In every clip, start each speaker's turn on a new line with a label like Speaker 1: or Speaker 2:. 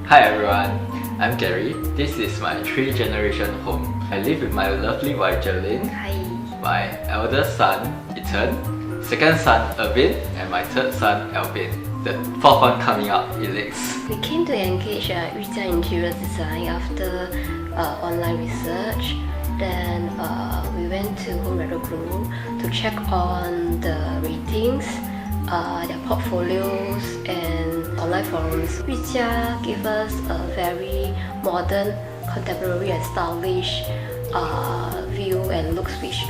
Speaker 1: Hi everyone, I'm Gary. This is my 3-generation home. I live with my lovely wife Jelaine,
Speaker 2: Hi.
Speaker 1: my eldest son Ethan, second son Irvin, and my third son Alvin. The fourth one coming up, Alex.
Speaker 2: We came to engage Yujia interior design after online research. Then we went to HomeRenoGuru to check on the ratings, their portfolios and online forums. Yujia gave us a very modern, contemporary and stylish view and looks which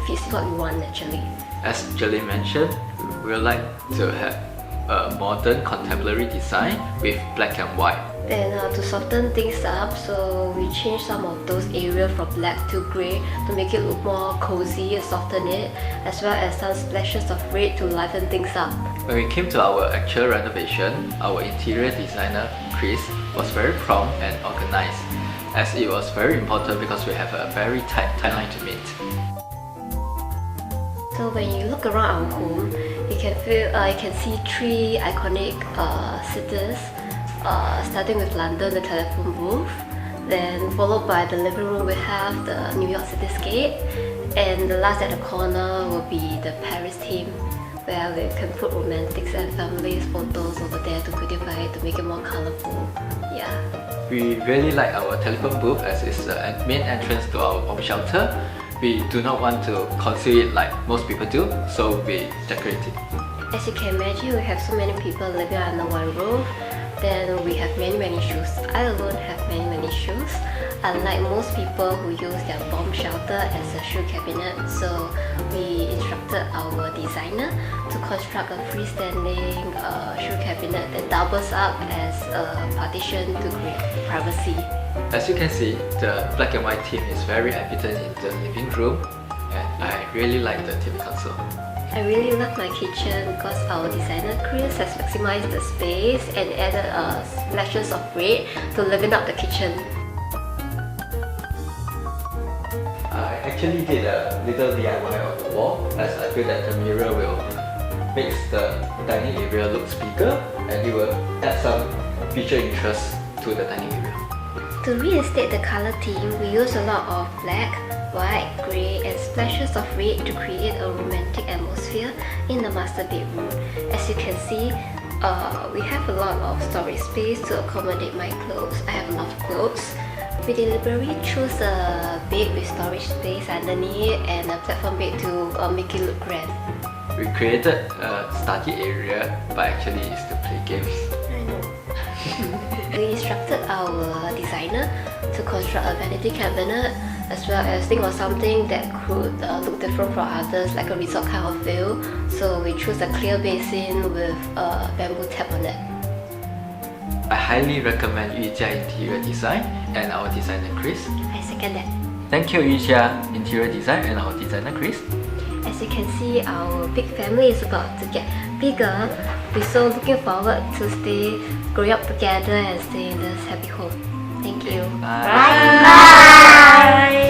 Speaker 2: fits what we want actually.
Speaker 1: As Jelaine mentioned, we would like to have a modern contemporary design with black and white.
Speaker 2: Then to soften things up, so we changed some of those areas from black to grey to make it look more cozy and soften it, as well as some splashes of red to liven things up.
Speaker 1: When we came to our actual renovation, our interior designer Chris was very prompt and organized, as it was very important because we have a very tight timeline to meet.
Speaker 2: So when you look around our home, you can see 3 iconic cities. Starting with London, the telephone booth, then followed by the living room we have the New York cityscape, and the last at the corner will be the Paris theme, where we can put romantics and families photos over there to beautify it, to make it more colorful. Yeah. We
Speaker 1: really like our telephone booth as it's the main entrance to our bomb shelter. We do not want to conceal it like most people do, so we decorate it.
Speaker 2: As you can imagine, we have so many people living under one roof. Then we have many shoes. I alone have many shoes. Unlike most people who use their bomb shelter as a shoe cabinet, so we instructed our designer to construct a freestanding shoe cabinet that doubles up as a partition to create privacy.
Speaker 1: As you can see, the black and white theme is very evident in the living room, and I really like the TV console.
Speaker 2: I really love my kitchen because our designer Chris has maximized the space and added splashes of red to liven up the kitchen.
Speaker 1: I actually did a little DIY on the wall, as I feel that the mirror will make the dining area look bigger and it will add some visual interest to the dining area.
Speaker 2: To reinstate the color theme, we use a lot of black, white, grey and splashes of red to create a romantic atmosphere in the master bedroom. As you can see, we have a lot of storage space to accommodate my clothes. I have a lot of clothes. We deliberately chose a bed with storage space underneath and a platform bed to make it look grand.
Speaker 1: We created a study area, but actually it's to play games.
Speaker 2: I know. We instructed our designer to construct a vanity cabinet, as well as think of something that could look different from others, like a resort kind of feel. So we chose a clear basin with a bamboo tap on it.
Speaker 1: I highly recommend Yujia Interior Design and our designer Chris.
Speaker 2: I second that.
Speaker 1: Thank you Yujia Interior Design and our designer Chris.
Speaker 2: As you can see, our big family is about to get bigger. We're so looking forward to stay growing up together and stay in this happy home. Thank you.
Speaker 1: Bye.
Speaker 3: Bye.